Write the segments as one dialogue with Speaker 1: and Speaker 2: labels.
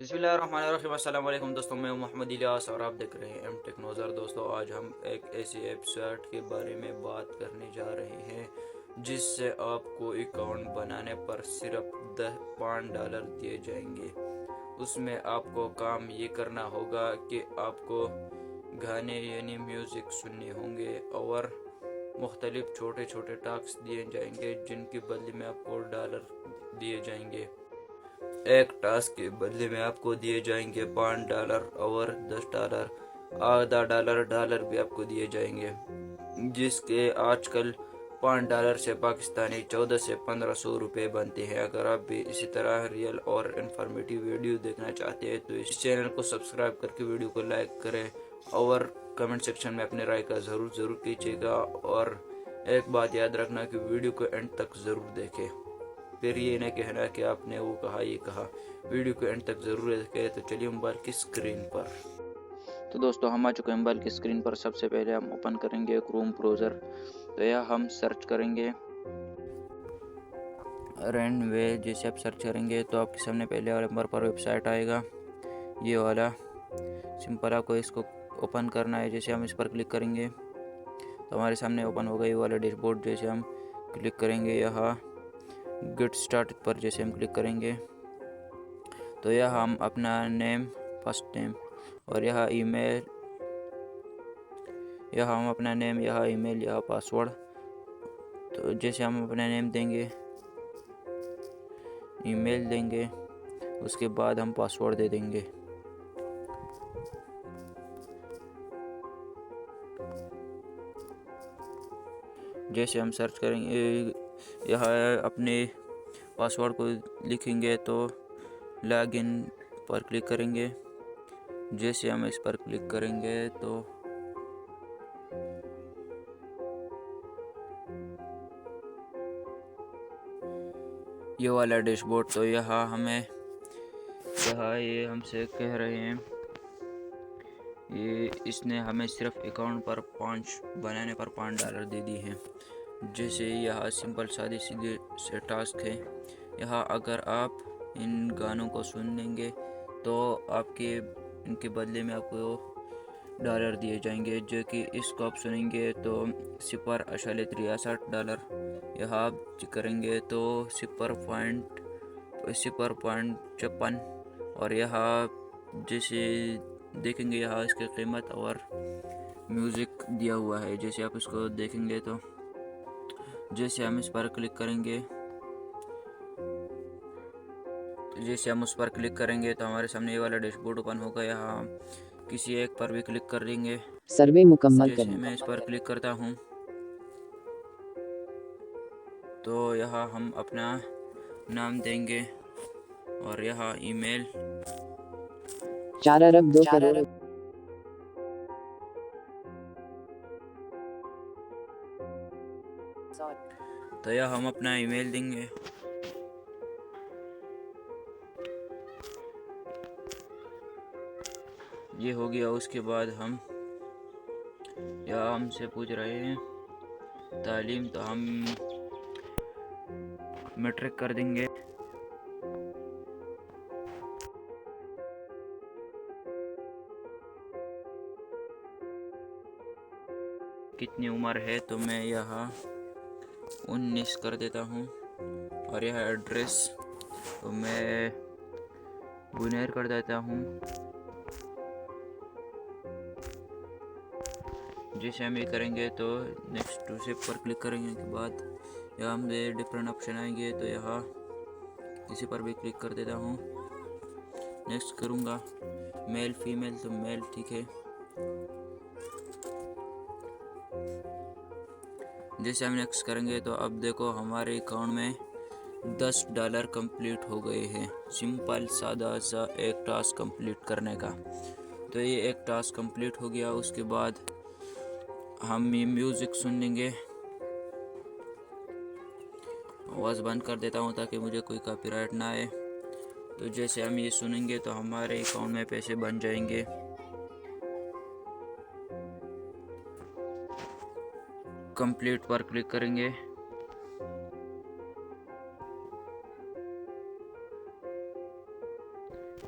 Speaker 1: बिस्मिल्लाहिर्रहमानिर्रहीम। अस्सलाम वालेकुम दोस्तों, मैं हूं मोहम्मद इलियास और आप देख रहे हैं एम टेक्नोज़र। दोस्तों, आज हम एक ऐसी वेबसाइट के बारे में बात करने जा रहे हैं जिससे आपको अकाउंट बनाने पर सिर्फ $5 दिए जाएंगे। उसमें आपको काम ये करना होगा कि आपको गाने यानी म्यूज़िक सुनने होंगे और मुख्तलिफ छोटे छोटे टास्क दिए जाएंगे जिनके बदले में आपको डॉलर दिए जाएंगे। एक टास्क के बदले में आपको दिए जाएंगे $5 और $10, आधा डॉलर भी आपको दिए जाएंगे, जिसके आजकल $5 से पाकिस्तानी 1400 से 1500 रुपये बनते हैं। अगर आप भी इसी तरह रियल और इन्फॉर्मेटिव वीडियो देखना चाहते हैं तो इस चैनल को सब्सक्राइब करके वीडियो को लाइक करें और कमेंट सेक्शन में अपने राय का ज़रूर कीजिएगा। और एक बात याद रखना कि वीडियो को एंड तक ज़रूर देखें, फिर ये न कहना कि आपने वो कहा ये कहा। वीडियो को एंड तक ज़रूर देखें। तो चलिए मोबाइल की स्क्रीन पर। तो दोस्तों, हम आ चुके हैं मोबाइल की स्क्रीन पर। सबसे पहले हम ओपन करेंगे क्रोम ब्राउज़र। तो यह हम सर्च करेंगे रनवे। जैसे आप सर्च करेंगे तो आपके सामने पहले वाले नंबर पर वेबसाइट आएगा, ये वाला। सिंपल आपको इसको ओपन करना है। जैसे हम इस पर क्लिक करेंगे तो हमारे सामने ओपन होगा ये वाला डैशबोर्ड। जैसे हम क्लिक करेंगे यहाँ गेट स्टार्ट पर, जैसे हम क्लिक करेंगे तो यह हम अपना नेम, फर्स्ट नेम और यहाँ ईमेल, यहाँ हम अपना नेम, यहाँ ईमेल, यहाँ पासवर्ड। तो जैसे हम अपना नेम देंगे, ईमेल देंगे, उसके बाद हम पासवर्ड दे देंगे। जैसे हम सर्च करेंगे, यहाँ अपने पासवर्ड को लिखेंगे तो लॉगिन पर क्लिक करेंगे। जैसे हम इस पर क्लिक करेंगे तो ये वाला डैशबोर्ड। तो यहाँ ये हमसे कह रहे हैं, ये इसने हमें सिर्फ अकाउंट पर बनाने पर $5 दे दी है। जैसे यहाँ सिंपल सादी सीधे से टास्क है। यहाँ अगर आप इन गानों को सुन लेंगे तो इनके बदले में आपको डॉलर दिए जाएंगे, जो कि इसको आप सुनेंगे तो $0.63। यहाँ आप करेंगे तो 0.56। और यहाँ जैसे देखेंगे यहाँ इसकी कीमत और म्यूज़िक दिया हुआ है। जैसे आप इसको देखेंगे तो जैसे हम इस पर क्लिक करेंगे तो हमारे सामने ये वाला डैशबोर्ड ओपन होगा। यहाँ किसी एक पर भी क्लिक कर देंगे।
Speaker 2: सर्वे मुकम्मल
Speaker 1: जैसे
Speaker 2: करें।
Speaker 1: मैं इस पर क्लिक करता हूँ तो यहाँ हम अपना नाम देंगे और यहाँ ईमेल,
Speaker 2: 4 अरब 2 करोड़।
Speaker 1: तो यहाँ हम अपना ईमेल देंगे। ये हो गया। उसके बाद यहाँ हमसे पूछ रहे हैं तालीम, तो हम मैट्रिक कर देंगे। कितनी उम्र है तो मैं यहाँ 19 कर देता हूँ। और यह एड्रेस तो मैं बुनेर कर देता हूँ। जैसे हम ये करेंगे तो नेक्स्ट टू स्टेप पर क्लिक करेंगे के बाद यहाँ हमें डिफरेंट ऑप्शन आएंगे। तो यहाँ किसी पर भी क्लिक कर देता हूँ। नेक्स्ट करूँगा मेल फीमेल, तो मेल ठीक है। जैसे हम नेक्स्ट करेंगे तो अब देखो हमारे अकाउंट में $10 कंप्लीट हो गए हैं। सिंपल सादा सा एक टास्क कंप्लीट करने का। तो ये एक टास्क कंप्लीट हो गया। उसके बाद हम ये म्यूज़िक सुन लेंगे। आवाज़ बंद कर देता हूँ ताकि मुझे कोई कॉपीराइट ना आए। तो जैसे हम ये सुनेंगे तो हमारे अकाउंट में पैसे बन जाएंगे। कंप्लीट पर क्लिक करेंगे।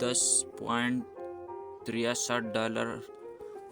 Speaker 1: $10.63